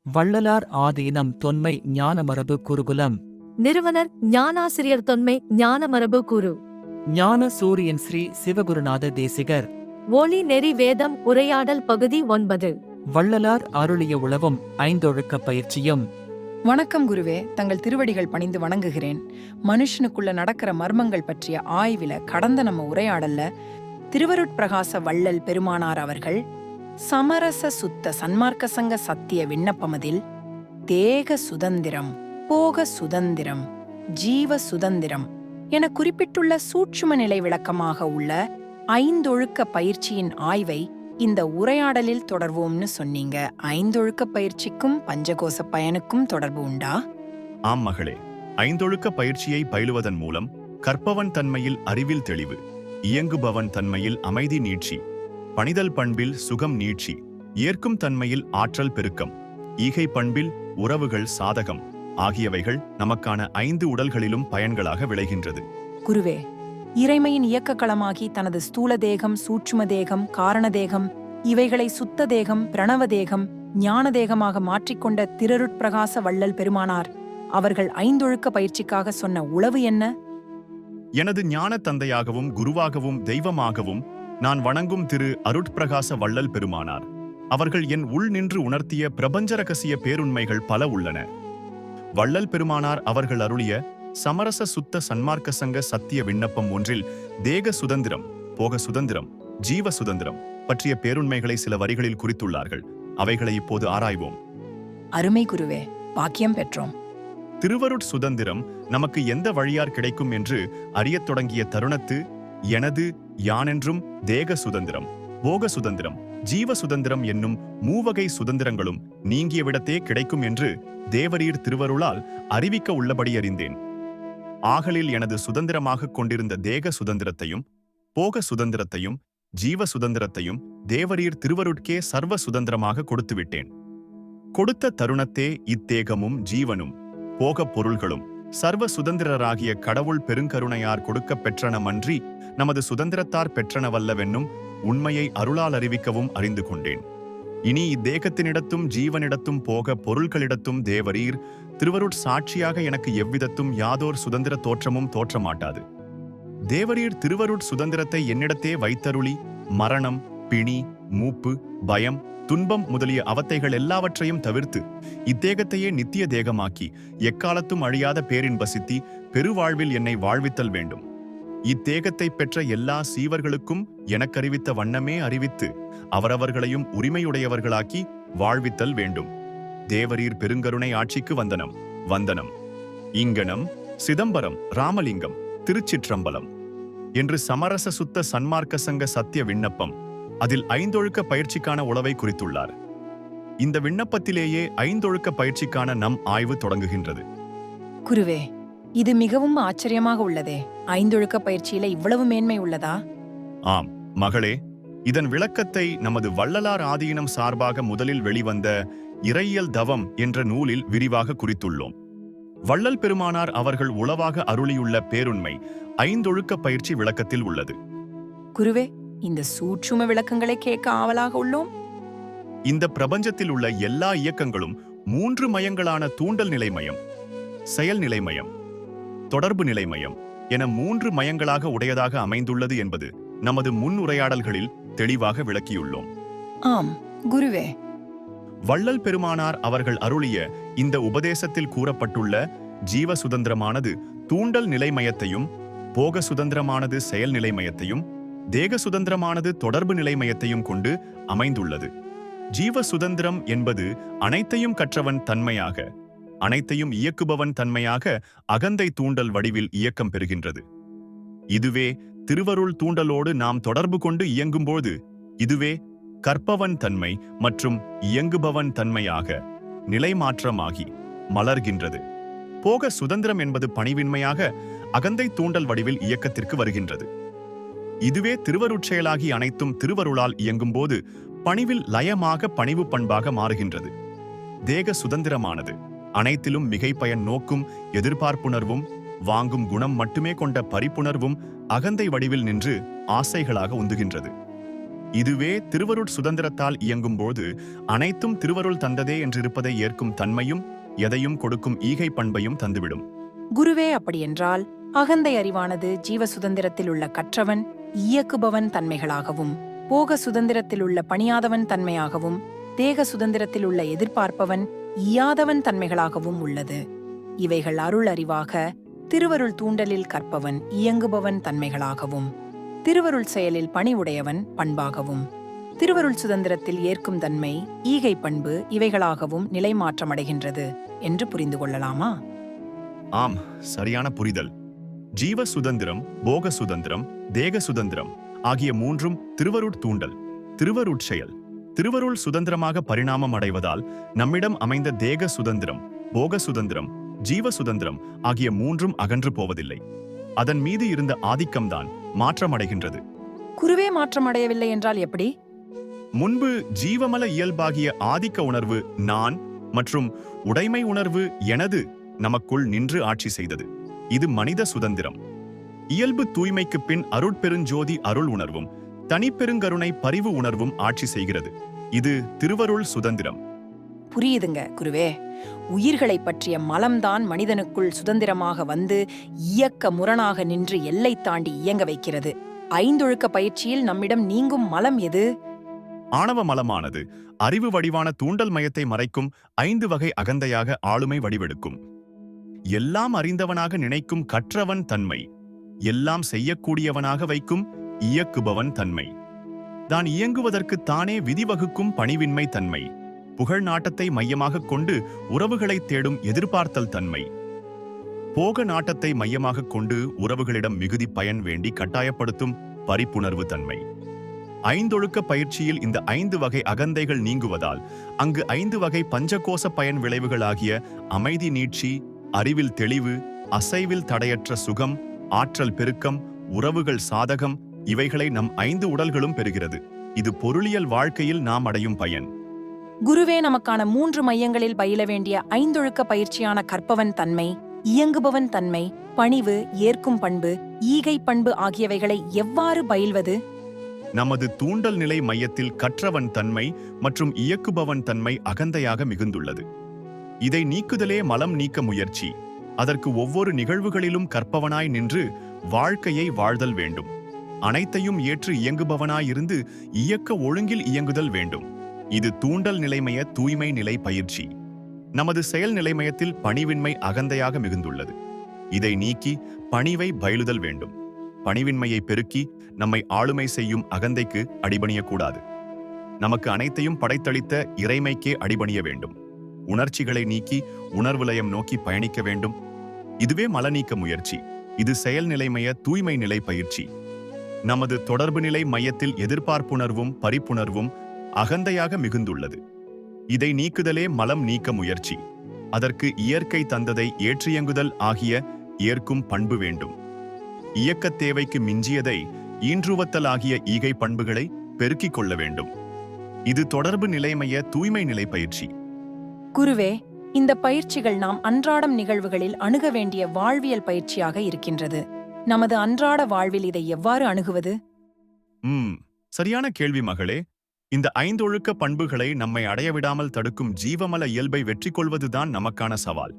வள்ளலார் ஆதீனம் தொன்மை ஞானமரபு குருகுலம். நிறுவனர் ஞானாசிரியர் தொன்மை ஞானமரபு குரு. ஞான சூரியன் ஸ்ரீ சிவகுருநாத தேசிகர். ஒளி நெறி வேதம் உரையாடல் பகுதி 9. வள்ளலார் அருளிய உளவும் ஐந்தொழுக்க பயிற்சியும். வணக்கம் குருவே, தங்கள் திருவடிகள் பணிந்து வணங்குகிறேன். மனுஷனுக்குள்ள நடக்கிற மர்மங்கள் பற்றிய ஆய்வில கடந்த நம்ம உரையாடல்ல திருவருட்பிரகாச வள்ளல் பெருமானார் அவர்கள் சமரச சுத்த சன்மார்க்க சங்க சத்திய விண்ணப்பமதில் தேக சுதந்திரம், போக சுதந்திரம், ஜீவ சுதந்திரம் என குறிப்பிட்டுள்ள சூட்சும நிலை விளக்கமாக உள்ள ஐந்தொழுக்க பயிற்சியின் ஆய்வை இந்த உரையாடலில் தொடர்வோம்னு சொன்னீங்க. ஐந்தொழுக்க பயிற்சிக்கும் பஞ்சகோச பயனுக்கும் தொடர்பு உண்டா? ஆம் மகளே, ஐந்தொழுக்க பயிற்சியை பயிலுவதன் மூலம் கற்பவன் தன்மையில் அறிவில் தெளிவு, இயங்குபவன் தன்மையில் அமைதி நீட்சி, பணிதல் பண்பில் சுகம் நீட்சி, ஏற்கும் தன்மையில் ஆற்றல் பெருக்கம், ஈகை பண்பில் உறவுகள் சாதகம் ஆகியவைகள் நமக்கான 5 உடல்களிலும் பயன்களாக விளைகின்றது. குருவே, இறைமையின் இயக்க களமாகி தனது ஸ்தூல தேகம், சூட்சும தேகம், காரண தேகம் இவைகளை சுத்த தேகம், பிரணவ தேகம், ஞான தேகமாக மாற்றிக்கொண்ட திருருட்பிரகாச வள்ளல் பெருமானார் அவர்கள் ஐந்தொழுக்க பயிற்சிக்காக சொன்ன உளவு என்ன? எனது ஞான தந்தையாகவும் குருவாகவும் தெய்வமாகவும் நான் வணங்கும் திரு அருட்பிரகாச வள்ளல் பெருமானார் அவர்கள் என் உள் நின்று உணர்த்திய பிரபஞ்ச ரகசிய பேருண்மைகள் பல உள்ளன. வள்ளல் பெருமானார் அவர்கள் அருளிய சமரச சுத்த சன்மார்க்க சங்க சத்திய விண்ணப்பம் ஒன்றில் தேக சுதந்திரம், போக சுதந்திரம், ஜீவ சுதந்திரம் பற்றிய பேருண்மைகளை சில வரிகளில் குறித்துள்ளார்கள். அவைகளை இப்போது ஆராய்வோம். அருமை குருவே, பாக்கியம் பெற்றோம். திருவருட் சுதந்திரம் நமக்கு எந்த வழியார் கிடைக்கும் என்று அறியத் தொடங்கிய தருணத்து எனது யானென்றும் தேக சுதந்திரம், போக சுதந்திரம், ஜீவ சுதந்திரம் என்னும் மூவகை சுதந்திரங்களும் நீங்கியவிடத்தே கிடைக்கும் என்று தேவரீர் திருவருளால் அறிவிக்க உள்ளபடி அறிந்தேன். ஆகலில் எனது சுதந்திரமாக கொண்டிருந்த தேக சுதந்திரத்தையும் போக சுதந்திரத்தையும் ஜீவ சுதந்திரத்தையும் தேவரீர் திருவருட்கே சர்வ சுதந்திரமாக கொடுத்துவிட்டேன். கொடுத்த தருணத்தே இத்தேகமும் ஜீவனும் போக பொருள்களும் சர்வ சுதந்திரராகிய கடவுள் பெருங்கருணையார் கொடுக்கப் பெற்றனமன்றி நமது சுதந்திரத்தார் பெற்றனவல்லவென்னும் உண்மையை அருளால் அறிவிக்கவும் அறிந்து கொண்டேன். இனி இத்தேகத்தினிடத்தும் ஜீவனிடத்தும் போக பொருள்களிடத்தும் தேவரீர் திருவருட் சாட்சியாக எனக்கு எவ்விதத்தும் யாதோர் சுதந்திர தோற்றமும் தோற்றமாட்டாது. தேவரீர் திருவருட் சுதந்திரத்தை என்னிடத்தே வைத்தருளி மரணம், பிணி, மூப்பு, பயம், துன்பம் முதலிய அவத்தைகள் எல்லாவற்றையும் தவிர்த்து இத்தேகத்தையே நித்திய தேகமாக்கி எக்காலத்தும் அழியாத பேரின்ப சித்தி பெருவாழ்வில் என்னை வாழ்வித்தல் வேண்டும். இத்தேகத்தை பெற்ற எல்லா சீவர்களுக்கும் எனக்கறிவித்த வண்ணமே அறிவித்து அவரவர்களையும் உரிமையுடையவர்களாக்கி வாழ்வித்தல் வேண்டும். தேவரீர் பெருங்கருணை ஆட்சிக்கு வந்தனம். வந்தனம். இங்கனம், சிதம்பரம், ராமலிங்கம், திருச்சிற்றம்பலம் என்று சமரச சுத்த சன்மார்க்க சங்க சத்திய விண்ணப்பம் அதில் ஐந்தொழுக்க பயிற்சிக்கான உளவை குறித்துள்ளார். இந்த விண்ணப்பத்திலேயே ஐந்தொழுக்க பயிற்சிக்கான நம் ஆய்வு தொடங்குகின்றது. குருவே, இது மிகவும் ஆச்சரியமாக உள்ளதே. ஐந்தொழுக்க பயிற்சியில இவ்வளவு மேன்மை உள்ளதா? ஆம் மகளே, இதன் விளக்கத்தை நமது வள்ளலார் ஆதீனம் சார்பாக முதலில் வெளிவந்த இறையியல் தவம் என்ற நூலில் விரிவாக குறித்துள்ளோம். வள்ளல் பெருமானார் அவர்கள் உளவாக அருளியுள்ள பேருண்மை ஐந்தொழுக்க பயிற்சி விளக்கத்தில் உள்ளது. குருவே, இந்த சூட்சும விளக்கங்களை கேட்க ஆவலாக உள்ளோம். இந்த பிரபஞ்சத்தில் உள்ள எல்லா இயக்கங்களும் 3 மயங்களான தூண்டல் நிலைமயம், செயல் நிலைமயம், தொடர்பு நிலைமயம் என 3 மயங்களாக உடையதாக அமைந்துள்ளது என்பது நமது முன் உரையாடல்களில் தெளிவாக விளக்கியுள்ளோம். ஆம் குருவே. வள்ளல் பெருமானார் அவர்கள் அருளிய இந்த உபதேசத்தில் கூறப்பட்டுள்ள ஜீவ சுதந்திரமானது தூண்டல் நிலைமயத்தையும், போக சுதந்திரமானது செயல் நிலைமயத்தையும், தேக சுதந்திரமானது தொடர்பு நிலைமயத்தையும் கொண்டு அமைந்துள்ளது. ஜீவ சுதந்திரம் என்பது அனைத்தையும் கற்றவன் தன்மையாக, அனைத்தையும் இயக்குபவன் தன்மையாக அகந்தை தூண்டல் வடிவில் இயக்கம் பெறுகின்றது. இதுவே திருவருள் தூண்டலோடு நாம் தொடர்பு கொண்டு இயங்கும்போது இதுவே கற்பவன் தன்மை மற்றும் இயங்குபவன் தன்மையாக நிலைமாற்றமாகி மலர்கின்றது. போக சுதந்திரம் என்பது பணிவின்மையாக அகந்தை தூண்டல் வடிவில் இயக்கத்திற்கு வருகின்றது. இதுவே திருவருட்செயலாகி அனைத்தும் திருவருளால் இயங்கும்போது பணிவில் லயமாக பணிவு பண்பாக மாறுகின்றது. தேக சுதந்திரமானது அனைத்திலும் மிகை பயன் நோக்கும் எதிர்பார்ப்புணர்வும் வாங்கும் குணம் மட்டுமே கொண்ட பரிப்புணர்வும் அகந்தை வடிவில் நின்று ஆசைகளாக உந்துகின்றது. இதுவே திருவருட் சுதந்திரத்தால் இயங்கும்போது அனைத்தும் திருவருள் தந்ததே என்றிருப்பதை ஏற்கும் தன்மையும் எதையும் கொடுக்கும் ஈகை பண்பையும் தந்துவிடும். குருவே, அப்படியென்றால் அகந்தை அறிவானது ஜீவ சுதந்திரத்தில் உள்ள கற்றவன் இயக்குபவன் தன்மைகளாகவும், போக சுதந்திரத்தில் உள்ள பணியாதவன் தன்மையாகவும், தேக சுதந்திரத்தில் உள்ள எதிர்பார்ப்பவன் ஈயாதவன் தன்மைகளாகவும் உள்ளது. இவைகள் அருள் அறிவாக திருவருள் தூண்டலில் கற்பவன் இயங்குபவன் தன்மைகளாகவும், திருவருள் செயலில் பணிவுடையவன் பண்பாகவும், திருவருள் சுதந்திரத்தில் ஏற்கும் தன்மை ஈகை பண்பு இவைகளாகவும் நிலை மாற்றமடைகின்றது என்று புரிந்து கொள்ளலாமா? ஆம், சரியான புரிதல். ஜீவ சுதந்திரம், போக சுதந்திரம், தேக சுதந்திரம் ஆகிய மூன்றும் திருவருட் தூண்டல், திருவருட் செயல். திருவருள் சுதந்திரமாக பரிணாமம் அடைவதால் நம்மிடம் அமைந்த தேக சுதந்திரம், போக சுதந்திரம், ஜீவ சுதந்திரம் ஆகிய மூன்றும் அகன்று போவதில்லை. அதன் மீது இருந்த ஆதிக்கம்தான் மாற்றமடைகின்றது. குருவே, மாற்றமடையவில்லை என்றால் எப்படி? முன்பு ஜீவமல இயல்பாகிய ஆதிக்க உணர்வு நான் மற்றும் உடைமை உணர்வு எனது நமக்குள் நின்று ஆட்சி செய்தது. இது மனித சுதந்திரம். இயல்பு தூய்மைக்கு பின் அருட்பெருஞ்சோதி அருள் உணர்வும் தனிப்பெருங்கருணை பரிவு உணர்வும் ஆட்சி செய்கிறது. இது திருவருள் சுதந்திரம். புரியுதுங்க குருவே. உயிர்களை பற்றிய மலம்தான் மனிதனுக்குள் சுதந்திரமாக வந்து இயக்க முரணாக நின்று எல்லை தாண்டி இயங்க வைக்கிறது. ஐந்தொழுக்க பயிற்சியில் நம்மிடம் நீங்கும் மலம் எது? ஆணவ மலமானது அறிவு வடிவான தூண்டல் மயத்தை மறைக்கும் 5 வகை அகந்தையாக ஆளுமை வடிவெடுக்கும். எல்லாம் அறிந்தவனாக நினைக்கும் கற்றவன் தன்மை, எல்லாம் செய்யக்கூடியவனாக வைக்கும் இயக்குபவன் தன்மை, தான் இயங்குவதற்கு தானே விதிவகுக்கும் பணிவின்மை தன்மை, புகழ் நாட்டத்தை மையமாக கொண்டு உறவுகளை தேடும் எதிர்பார்த்தல் தன்மை, போக நாட்டத்தை மையமாக கொண்டு உறவுகளிடம் மிகுதி பயன் வேண்டி கட்டாயப்படுத்தும் பரிப்புணர்வு தன்மை. ஐந்தொழுக்க பயிற்சியில் இந்த 5 வகை அகந்தைகள் நீங்குவதால் அங்கு 5 வகை பஞ்சகோச பயன் விளைவுகளாகிய அமைதி நீட்சி, அறிவில் தெளிவு, அசைவில் தடையற்ற சுகம், ஆற்றல் பெருக்கம், உறவுகள் சாதகம் இவைகளை நம் 5 உடல்களும் பெறுகிறது. இது பொருளியல் வாழ்க்கையில் நாம் அடையும் பயன். குருவே, நமக்கான 3 மையங்களில் பயில வேண்டிய ஐந்தொழுக்க பயிற்சியான கற்பவன் தன்மை, இயங்குபவன் தன்மை, பணிவு, ஏற்கும் பண்பு, ஈகை பண்பு ஆகியவைகளை எவ்வாறு பயில்வது? நமது தூண்டல் நிலை மையத்தில் கற்றவன் தன்மை மற்றும் இயக்குபவன் தன்மை அகந்தையாக மிகுந்துள்ளது. இதை நீக்குதலே மலம் நீக்க முயற்சி. அதற்கு ஒவ்வொரு நிகழ்வுகளிலும் கற்பவனாய் நின்று வாழ்க்கையை வாழ்தல் வேண்டும். அனைத்தையும் ஏற்று இயங்குபவனாயிருந்து இயக்க ஒழுங்கில் இயங்குதல் வேண்டும். இது தூண்டல் நிலைமய தூய்மை நிலை பயிற்சி. நமது செயல் நிலைமயத்தில் பணிவின்மை அகந்தையாக மிகுந்துள்ளது. இதை நீக்கி பணிவை பயிலுதல் வேண்டும். பணிவின்மையை பெருக்கி நம்மை ஆளுமை செய்யும் அகந்தைக்கு அடிபணியக்கூடாது. நமக்கு அனைத்தையும் படைத்தளித்த இறைமைக்கே அடிபணிய வேண்டும். உணர்ச்சிகளை நீக்கி உணர்வுலயம் நோக்கி பயணிக்க வேண்டும். இதுவே மலநீக்க முயற்சி. இது செயல் நிலைமய தூய்மை நிலை பயிற்சி. நமது தொடர்பு நிலை மையத்தில் எதிர்பார்ப்புணர்வும் பரிப்புணர்வும் அகந்தையாக மிகுந்துள்ளது. இதை நீக்குதலே மலம் நீக்க முயற்சி. அதற்கு இயற்கை தந்ததை ஏற்றியங்குதல் ஆகிய ஏற்கும் பண்பு வேண்டும். இயக்கத் தேவைக்கு மிஞ்சியதை ஈன்றுவத்தல் ஆகிய ஈகை பண்புகளை பெருக்கிக் கொள்ள வேண்டும். இது தொடர்பு நிலைமய தூய்மை நிலை பயிற்சி. குருவே, இந்த பயிற்சிகள் நாம் அன்றாடம் நிகழ்வுகளில் அணுக வேண்டிய வாழ்வியல் பயிற்சியாக இருக்கின்றது. நமது அன்றாட வாழ்வில் இதை எவ்வாறு அணுகுவது? சரியான கேள்வி மகளே. இந்த 5 ஒழுக்க பண்புகளை நம்மை அடையவிடாமல் தடுக்கும் ஜீவமல இயல்பை வெற்றி கொள்வதுதான் நமக்கான சவால்.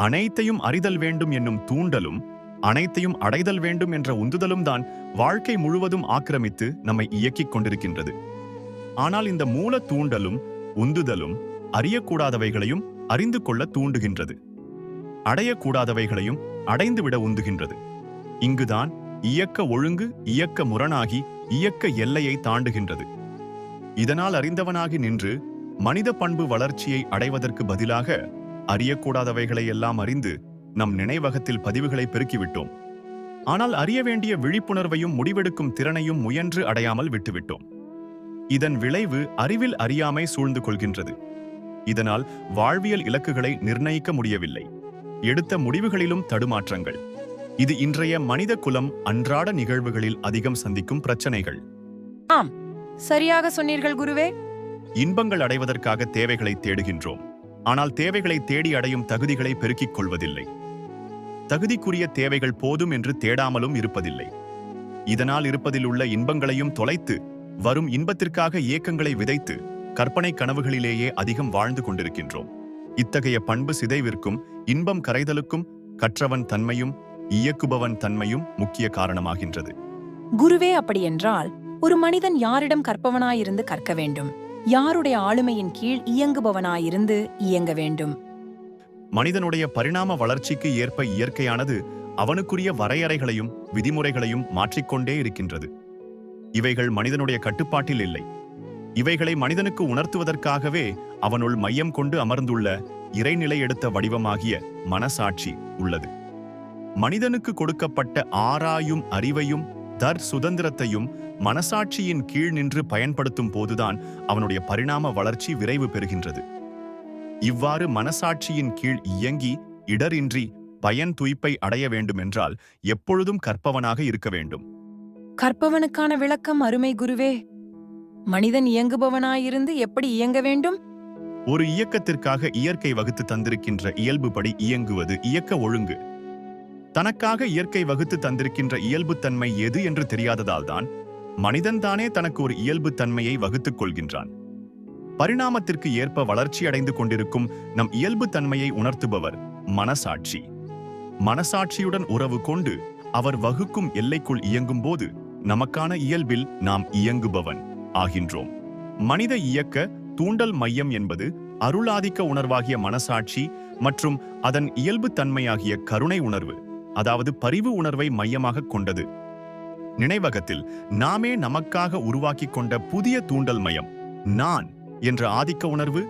அனைத்தையும் அறிதல் வேண்டும் என்னும் தூண்டலும் அனைத்தையும் அடைதல் வேண்டும் என்ற உந்துதலும் தான் வாழ்க்கை முழுவதும் ஆக்கிரமித்து நம்மை இயக்கிக் கொண்டிருக்கின்றது. ஆனால் இந்த மூல தூண்டலும் உந்துதலும் அறியக்கூடாதவைகளையும் அறிந்து கொள்ள தூண்டுகின்றது. அடையக்கூடாதவைகளையும் அடைந்துவிட உந்துகின்றது. இங்குதான் இயக்க ஒழுங்கு இயக்க முரணாகி இயக்க எல்லையை தாண்டுகின்றது. இதனால் அறிந்தவனாகி நின்று மனித பண்பு வளர்ச்சியை அடைவதற்கு பதிலாக அறியக்கூடாதவைகளை எல்லாம் அறிந்து நம் நினைவகத்தில் பதிவுகளை பெருக்கிவிட்டோம். ஆனால் அறிய வேண்டிய விழிப்புணர்வையும் முடிவெடுக்கும் திறனையும் முயன்று அடையாமல் விட்டுவிட்டோம். இதன் விளைவு அறிவில் அறியாமை சூழ்ந்து கொள்கின்றது. இதனால் வாழ்வியல் இலக்குகளை நிர்ணயிக்க முடியவில்லை. எடுத்த முடிவுகளிலும் தடுமாற்றங்கள். இது இன்றைய மனித குலம் அன்றாட நிகழ்வுகளில் அதிகம் சந்திக்கும் பிரச்சனைகள். ஆம், சரியாக சொன்னீர்கள் குருவே. இன்பங்கள் அடைவதற்காக தேவைகளை தேடுகின்றோம். ஆனால் தேவைகளை தேடி அடையும் தகுதிகளை பெருக்கிக் கொள்வதில்லை. தகுதிக்குரிய தேவைகள் போதும் என்று தேடாமலும் இருப்பதில்லை. இதனால் இருப்பதில் உள்ள இன்பங்களையும் தொலைத்து வரும் இன்பத்திற்காக ஏக்கங்களை விதைத்து கற்பனை கனவுகளிலேயே அதிகம் வாழ்ந்து கொண்டிருக்கின்றோம். இத்தகைய பண்பு சிதைவிற்கும் இன்பம் கரைதலுக்கும் கற்றவன் தன்மையும் இயக்குபவன் தன்மையும் முக்கிய காரணமாகின்றது. குருவே, அப்படியென்றால் ஒரு மனிதன் யாரிடம் கற்பவனாயிருந்து கற்க வேண்டும், யாருடைய ஆளுமையின் கீழ் இயங்குபவனாயிருந்து இயங்க வேண்டும்? மனிதனுடைய பரிணாம வளர்ச்சிக்கு ஏற்ப இயற்கையானது அவனுக்குரிய வரையறைகளையும் விதிமுறைகளையும் மாற்றிக்கொண்டே இருக்கின்றது. இவைகள் மனிதனுடைய கட்டுப்பாட்டில் இல்லை. இவைகளை மனிதனுக்கு உணர்த்துவதற்காகவே அவனுள் மையம் கொண்டு அமர்ந்துள்ள இறைநிலை எடுத்த வடிவமாகிய மனசாட்சி உள்ளது. மனிதனுக்கு கொடுக்கப்பட்ட ஆராயும் அறிவையும் சுதந்திரத்தையும் மனசாட்சியின் கீழ் நின்று பயன்படுத்தும் போதுதான் அவனுடைய பரிணாம வளர்ச்சி விரைவு பெறுகின்றது. இவ்வாறு மனசாட்சியின் கீழ் இயங்கி இடரின்றி பயன் துய்ப்பை அடைய வேண்டுமென்றால் எப்பொழுதும் கற்பவனாக இருக்க வேண்டும். கற்பவனுக்கான விளக்கம் அருமை குருவே. மனிதன் இயங்குபவனாயிருந்து எப்படி இயங்க வேண்டும்? ஒரு இயக்கத்திற்காக இயற்கை வகுத்து தந்திருக்கின்ற இயல்புபடி இயங்குவது இயக்க ஒழுங்கு. தனக்காக இயற்கை வகுத்து தந்திருக்கின்ற இயல்புத்தன்மை எது என்று தெரியாததால்தான் மனிதன்தானே தனக்கு ஒரு இயல்புத்தன்மையை வகுத்துக் கொள்கின்றான். பரிணாமத்திற்கு ஏற்ப வளர்ச்சியடைந்து கொண்டிருக்கும் நம் இயல்புத்தன்மையை உணர்த்துபவர் மனசாட்சி. மனசாட்சியுடன் உறவு கொண்டு அவர் வகுக்கும் எல்லைக்குள் இயங்கும் போது நமக்கான இயல்பில் நாம் இயங்குபவன் ஆகின்றோம். மனித இயக்க தூண்டல் மையம் என்பது அருளாதிக்க உணர்வாகிய மனசாட்சி மற்றும் அதன் இயல்புத்தன்மையாகிய கருணை உணர்வு, அதாவது பரிவு உணர்வை மையமாக கொண்டது. நினைவகத்தில் நாமே நமக்காக உருவாக்கி கொண்ட புதிய தூண்டல் மையம் நான் என்ற ஆதிக்க உணர்வு,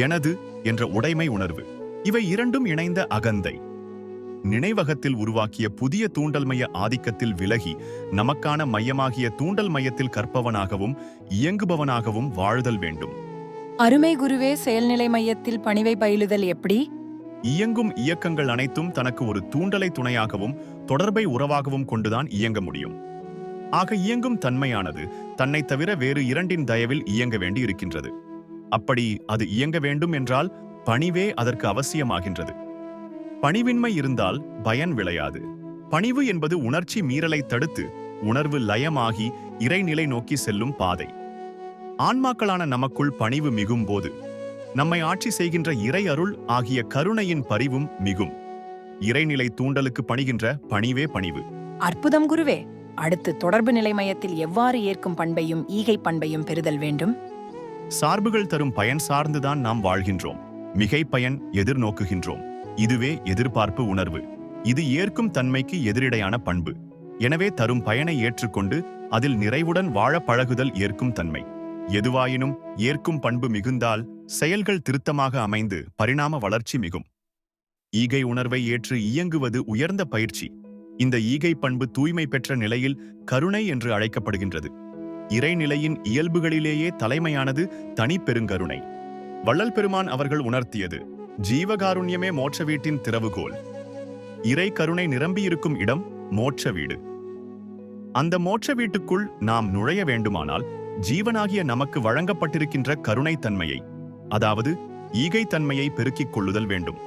எனது என்ற உடைமை உணர்வு, இவை இரண்டும் இணைந்த அகந்தை. நினைவகத்தில் உருவாக்கிய புதிய தூண்டல் மைய ஆதிக்கத்தில் விலகி நமக்கான மையமாகிய தூண்டல் மையத்தில் கற்பவனாகவும் இயங்குபவனாகவும் வாழுதல் வேண்டும். அருமை குருவே, செயல்நிலை மையத்தில் பணிவை பயிலுதல் எப்படி? இயங்கும் இயக்கங்கள் அனைத்தும் தனக்கு ஒரு தூண்டலை துணையாகவும் தொடர்பை உறவாகவும் கொண்டுதான் இயங்க முடியும். ஆக இயங்கும் தன்மையானது தன்னை தவிர வேறு இரண்டின் தயவில் இயங்க வேண்டி இருக்கின்றது. அப்படி அது இயங்க வேண்டும் என்றால் பணிவே அதற்கு அவசியமாகின்றது. பணிவின்மை இருந்தால் பயன் விளையாது. பணிவு என்பது உணர்ச்சி மீறலை தடுத்து உணர்வு லயமாகி இறைநிலை நோக்கி செல்லும் பாதை. ஆன்மாக்களான நமக்குள் பணிவு மிகும் போது நம்மை ஆட்சி செய்கின்ற இறை அருள் ஆகிய கருணையின் பரிவும் மிகும். இறைநிலை தூண்டலுக்கு பணிகின்ற பணிவே பணிவு. அற்புதம் குருவே. அடுத்து தொடர்பு நிலை மையத்தில் எவ்வாறு ஏற்கும் பண்பையும் ஈகை பண்பையும் பெறுதல் வேண்டும்? சார்புகள் தரும் பயன் சார்ந்துதான் நாம் வாழ்கின்றோம். மிகை பயன் எதிர்நோக்குகின்றோம். இதுவே எதிர்பார்ப்பு உணர்வு. இது ஏற்கும் தன்மைக்கு எதிரிடையான பண்பு. எனவே தரும் பயனை ஏற்றுக்கொண்டு அதில் நிறைவுடன் வாழ பழகுதல் ஏற்கும் தன்மை. எதுவாயினும் ஏற்கும் பண்பு மிகுந்தால் செயல்கள் திருத்தமாக அமைந்து பரிணாம வளர்ச்சி மிகும். ஈகை உணர்வை ஏற்று இயங்குவது உயர்ந்த பயிற்சி. இந்த ஈகை பண்பு தூய்மை பெற்ற நிலையில் கருணை என்று அழைக்கப்படுகின்றது. இறைநிலையின் இயல்புகளிலேயே தலைமையானது தனி பெருங்கருணை. வள்ளல் பெருமான் அவர்கள் உணர்த்தியது ஜீவகாருண்யமே மோட்ச வீட்டின் திறவுகோல். இறை கருணை நிரம்பியிருக்கும் இடம் மோட்ச வீடு. அந்த மோட்ச வீட்டுக்குள் நாம் நுழைய வேண்டுமானால் ஜீவனாகிய நமக்கு வழங்கப்பட்டிருக்கின்ற கருணை தன்மையை, அதாவது ஈகை தன்மையை பெருக்கிக் கொள்ளுதல் வேண்டும்.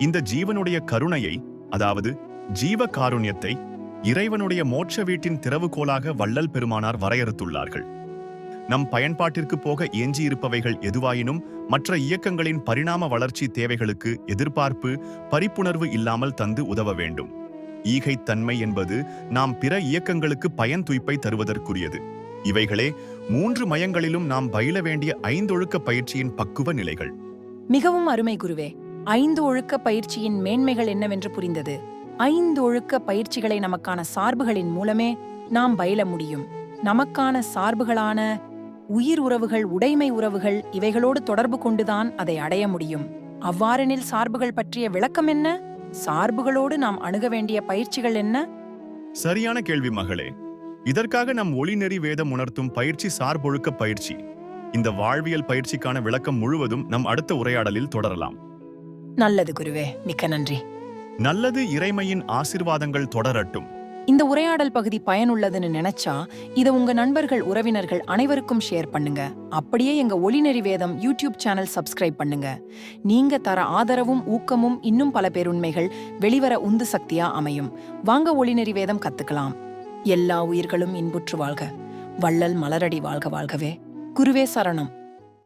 இந்த ஜீவனுடைய கருணையை, அதாவது ஜீவ காருண்யத்தை இறைவனுடைய மோட்ச வீட்டின் திறவுகோலாக வள்ளல் பெருமானார் வரையறுத்துள்ளார்கள். நம் பயன்பாட்டிற்கு போக எஞ்சியிருப்பவைகள் எதுவாயினும் மற்ற இயக்கங்களின் பரிணாம வளர்ச்சி தேவைகளுக்கு எதிர்பார்ப்பு பரிப்புணர்வு இல்லாமல் தந்து உதவ வேண்டும். ஈகை தன்மை என்பது நாம் பிற இயக்கங்களுக்கு பயன் துய்ப்பை தருவதற்குரியது. இவைகளே 3 மயங்களிலும் நாம் பயில வேண்டிய 5 ஒழுக்க பயிற்சியின் பக்குவ நிலைகள். மிகவும் அருமை குருவே. 5 ஒழுக்க பயிற்சியின் மேன்மைகள் என்னவென்று புரிந்தது. 5 ஒழுக்க பயிற்சிகளை நமக்கான சார்புகளின் மூலமே நாம் பயில முடியும். நமக்கான சார்புகளான உயிர் உறவுகள், உடைமை உறவுகள், இவைகளோடு தொடர்பு கொண்டுதான் அதை அடைய முடியும். அவ்வாறெனில் சார்புகள் பற்றிய விளக்கம் என்ன? சார்புகளோடு நாம் அணுக வேண்டிய பயிற்சிகள் என்ன? சரியான கேள்வி மகளே. இதற்காக நம் ஒளிநெறி வேதம் உணர்த்தும் பயிற்சி சார்பொழுக்க பயிற்சி. இந்த வாழ்வியல் பயிற்சிக்கான விளக்கம் முழுவதும் நம் அடுத்த உரையாடலில் தொடரலாம். நல்லது குருவே, மிக்க நன்றி. நல்லது. இறைமையின் ஆசீர்வாதங்கள் தொடரட்டும். இந்த உரையாடல் பகுதி பயனுள்ளதுன்னு நினைச்சா இதை உங்க நண்பர்கள், உறவினர்கள் அனைவருக்கும் ஷேர் பண்ணுங்க. அப்படியே எங்க ஒளிநெறி வேதம் யூடியூப் சேனல் சப்ஸ்கிரைப் பண்ணுங்க. நீங்க தர ஆதரவும் ஊக்கமும் இன்னும் பல பேருண்மைகள் வெளிவர உந்து சக்தியா அமையும். வாங்க ஒளிநெறி வேதம் கத்துக்கலாம். எல்லா உயிர்களும் இன்புற்று வாழ்க. வள்ளல் மலரடி வாழ்க வாழ்கவே. குருவே சரணம்.